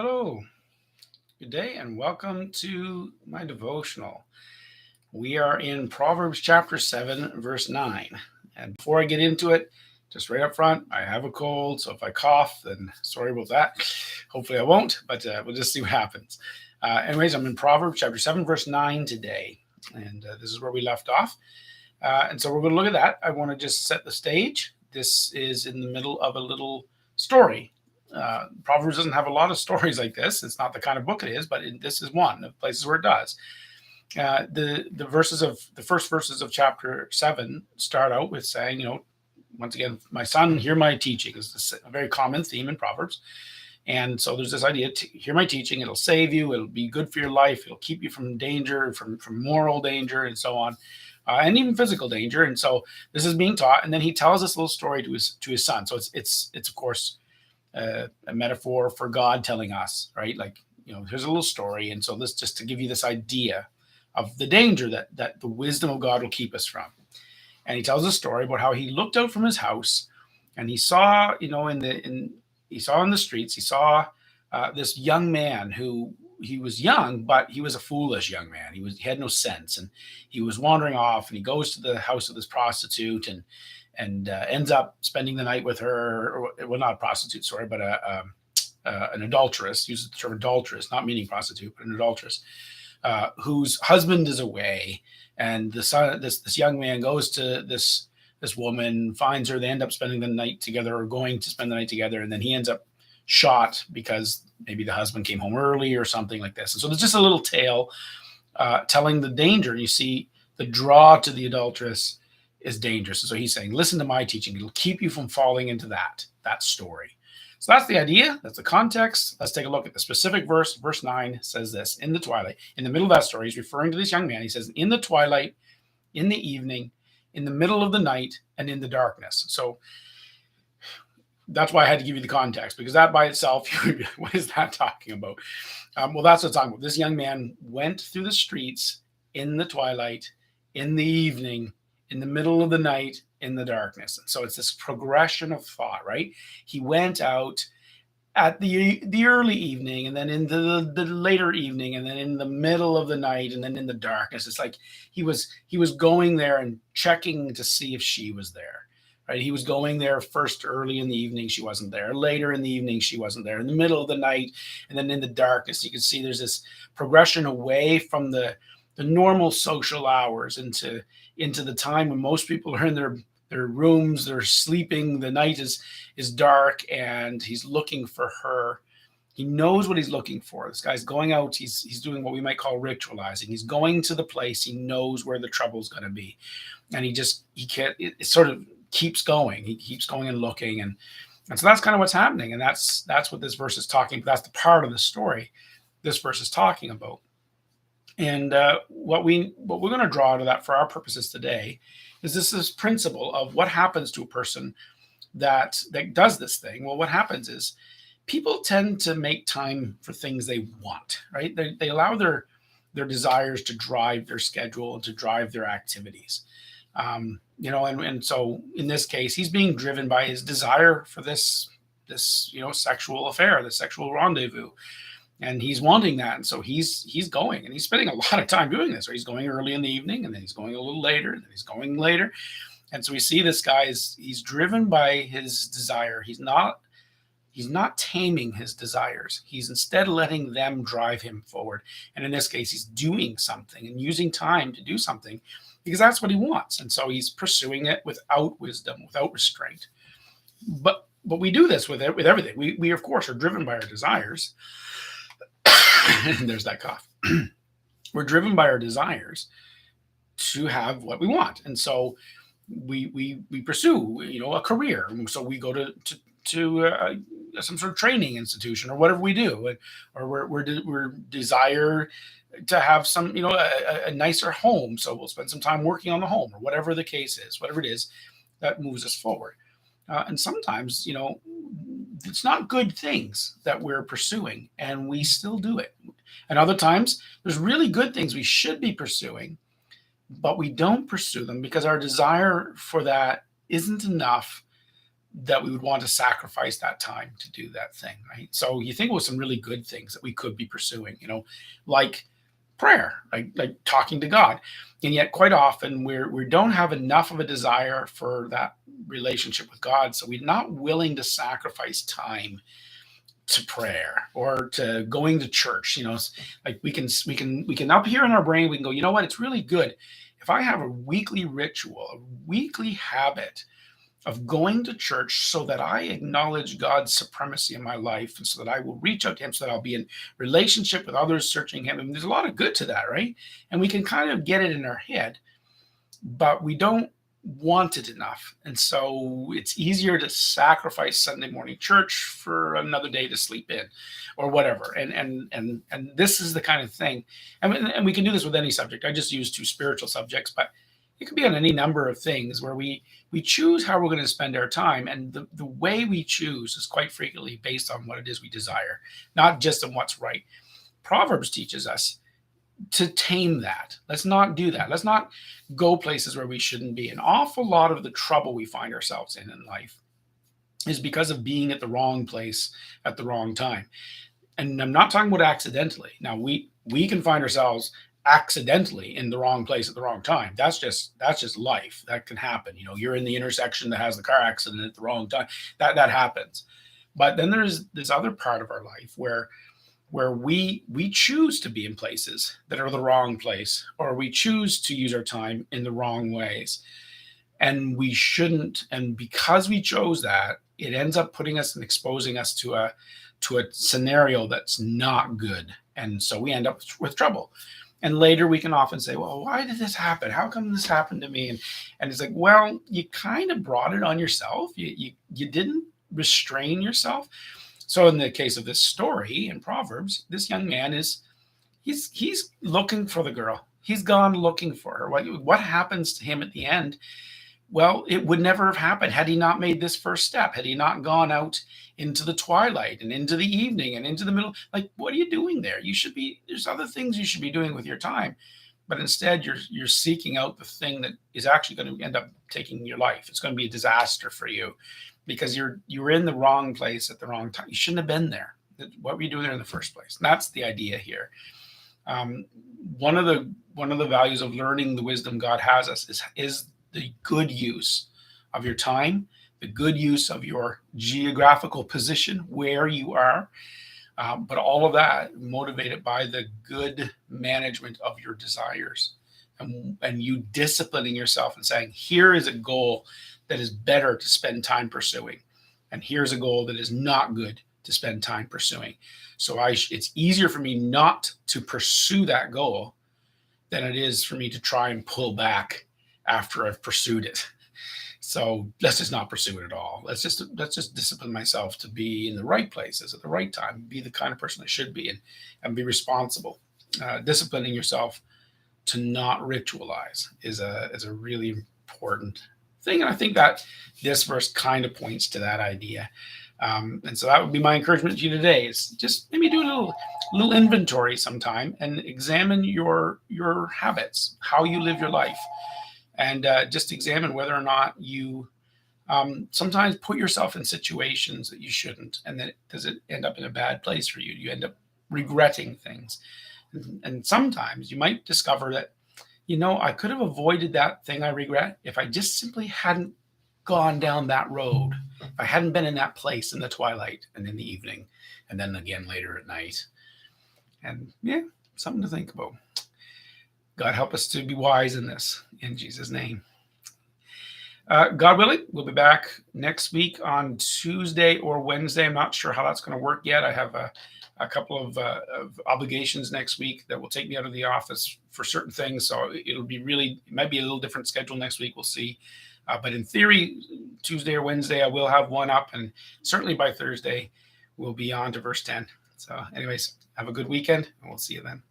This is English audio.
Hello, good day, and welcome to my devotional. We are in Proverbs chapter 7, verse 9. And before I get into it, just right up front, I have a cold, so if I cough, then sorry about that. Hopefully I won't, but we'll just see what happens. Anyways, I'm in Proverbs chapter 7, verse 9 today, and this is where we left off. And so we're going to look at that. I want to just set the stage. This is in the middle of a little story. Proverbs doesn't have a lot of stories like this. It's not the kind of book it is, but this is one of the places where it does. The first verses of chapter 7 start out with saying, once again, my son, hear my teaching is a very common theme in Proverbs. And so there's this idea to hear my teaching. It'll save you. It'll be good for your life. It'll keep you from danger, from moral danger, and so on, and even physical danger. And so this is being taught. And then he tells this little story to his son. So it's of course a metaphor for God telling us, right? Like, here's a little story. And so this just to give you this idea of the danger that the wisdom of God will keep us from. And he tells a story about how he looked out from his house and he saw, he saw in the streets, he saw this young man who he was young, but he was a foolish young man. He had no sense, and he was wandering off. And he goes to the house of this prostitute and ends up spending the night with her. Or, well, not a prostitute, sorry, but an adulteress. Uses the term adulteress, not meaning prostitute, but an adulteress, whose husband is away. And this young man goes to this woman, finds her. They end up spending the night together, or going to spend the night together, and then he ends up shot because maybe the husband came home early or something like this. And so there's just a little tale telling the danger. You see, the draw to the adulteress is dangerous. And so he's saying, listen to my teaching. It'll keep you from falling into that story. So that's the idea. That's the context. Let's take a look at the specific verse. Verse 9 says this: in the twilight, in the middle of that story, he's referring to this young man. He says, in the twilight, in the evening, in the middle of the night, and in the darkness. So that's why I had to give you the context, because that by itself, what is that talking about? Well, that's what it's talking about. This young man went through the streets in the twilight, in the evening, in the middle of the night, in the darkness. And so it's this progression of thought, right? He went out at the early evening, and then into the later evening, and then in the middle of the night, and then in the darkness. It's like he was going there and checking to see if she was there. Right? He was going there first early in the evening, she wasn't there. Later in the evening, she wasn't there. In the middle of the night, and then in the darkness, you can see there's this progression away from the normal social hours into the time when most people are in their rooms, they're sleeping. The night is dark, and he's looking for her. He knows what he's looking for. This guy's going out. He's doing what we might call ritualizing. He's going to the place. He knows where the trouble's going to be, and he can't. It sort of keeps going. He keeps going and looking, and so that's kind of what's happening. And that's what this verse is talking about. That's the part of the story this verse is talking about. And what we're going to draw out of that for our purposes today is this principle of what happens to a person that does this thing. Well, what happens is people tend to make time for things they want, right? They allow their desires to drive their schedule and to drive their activities. And so in this case, he's being driven by his desire for this sexual affair, this sexual rendezvous. And he's wanting that. And so he's going, and he's spending a lot of time doing this. Or he's going early in the evening, and then he's going a little later, and then he's going later. And so we see this guy he's driven by his desire. He's not taming his desires. He's instead letting them drive him forward. And in this case, he's doing something and using time to do something because that's what he wants. And so he's pursuing it without wisdom, without restraint. But we do this with everything. We of course are driven by our desires. And there's that cough. We're driven by our desires to have what we want. And so we pursue, a career. So we go to some sort of training institution or whatever we do, or we're desire to have some, a nicer home. So we'll spend some time working on the home, or whatever the case is, whatever it is that moves us forward. And sometimes, it's not good things that we're pursuing, and we still do it. And other times, there's really good things we should be pursuing, but we don't pursue them because our desire for that isn't enough that we would want to sacrifice that time to do that thing, right? So you think about some really good things that we could be pursuing, like prayer, like talking to God. And yet quite often we don't have enough of a desire for that relationship with God. So we're not willing to sacrifice time to prayer or to going to church. Like we can up here in our brain, we can go, you know what, it's really good if I have a weekly ritual, a weekly habit of going to church so that I acknowledge God's supremacy in my life and so that I will reach out to him, so that I'll be in relationship with others searching him. And there's a lot of good to that, right? And we can kind of get it in our head, but we don't want it enough. And so it's easier to sacrifice Sunday morning church for another day to sleep in or whatever. And this is the kind of thing. And we can do this with any subject. I just use two spiritual subjects, but it could be on any number of things where we choose how we're going to spend our time. And the way we choose is quite frequently based on what it is we desire, not just on what's right. Proverbs teaches us to tame that. Let's not do that. Let's not go places where we shouldn't be. An awful lot of the trouble we find ourselves in life is because of being at the wrong place at the wrong time. And I'm not talking about accidentally. Now, we can find ourselves accidentally in the wrong place at the wrong time. That's just life. That can happen. You're in the intersection that has the car accident at the wrong time. That happens. But then there's this other part of our life where we choose to be in places that are the wrong place, or we choose to use our time in the wrong ways. And we shouldn't. And because we chose that, it ends up putting us and exposing us to a scenario that's not good. And so we end up with trouble. And later we can often say, well, why did this happen? How come this happened to me? And it's like, well, you kind of brought it on yourself. You didn't restrain yourself. So in the case of this story in Proverbs, this young man he's looking for the girl. He's gone looking for her. What happens to him at the end? Well, it would never have happened had he not made this first step, had he not gone out into the twilight and into the evening and into the middle. Like, what are you doing there? There's other things you should be doing with your time. But instead, you're seeking out the thing that is actually going to end up taking your life. It's going to be a disaster for you because you're in the wrong place at the wrong time. You shouldn't have been there. What were you doing there in the first place? And that's the idea here. One of the values of learning the wisdom God has us is the good use of your time, the good use of your geographical position, where you are, but all of that motivated by the good management of your desires and you disciplining yourself and saying, here is a goal that is better to spend time pursuing, and here's a goal that is not good to spend time pursuing. So it's easier for me not to pursue that goal than it is for me to try and pull back after I've pursued it. So let's just not pursue it at all. Let's just discipline myself to be in the right places at the right time, be the kind of person I should be, and be responsible. Disciplining yourself to not ritualize is a really important thing. And I think that this verse kind of points to that idea. And so that would be my encouragement to you today, is just maybe do a little inventory sometime and examine your habits, how you live your life. And just examine whether or not you sometimes put yourself in situations that you shouldn't. And then does it end up in a bad place for you? You end up regretting things. And sometimes you might discover that, I could have avoided that thing I regret if I just simply hadn't gone down that road. If I hadn't been in that place in the twilight and in the evening, and then again later at night. And yeah, something to think about. God help us to be wise in this, in Jesus' name. God willing, we'll be back next week on Tuesday or Wednesday. I'm not sure how that's going to work yet. I have a couple of obligations next week that will take me out of the office for certain things. So it might be a little different schedule next week. We'll see. But in theory, Tuesday or Wednesday, I will have one up. And certainly by Thursday, we'll be on to verse 10. So anyways, have a good weekend, and we'll see you then.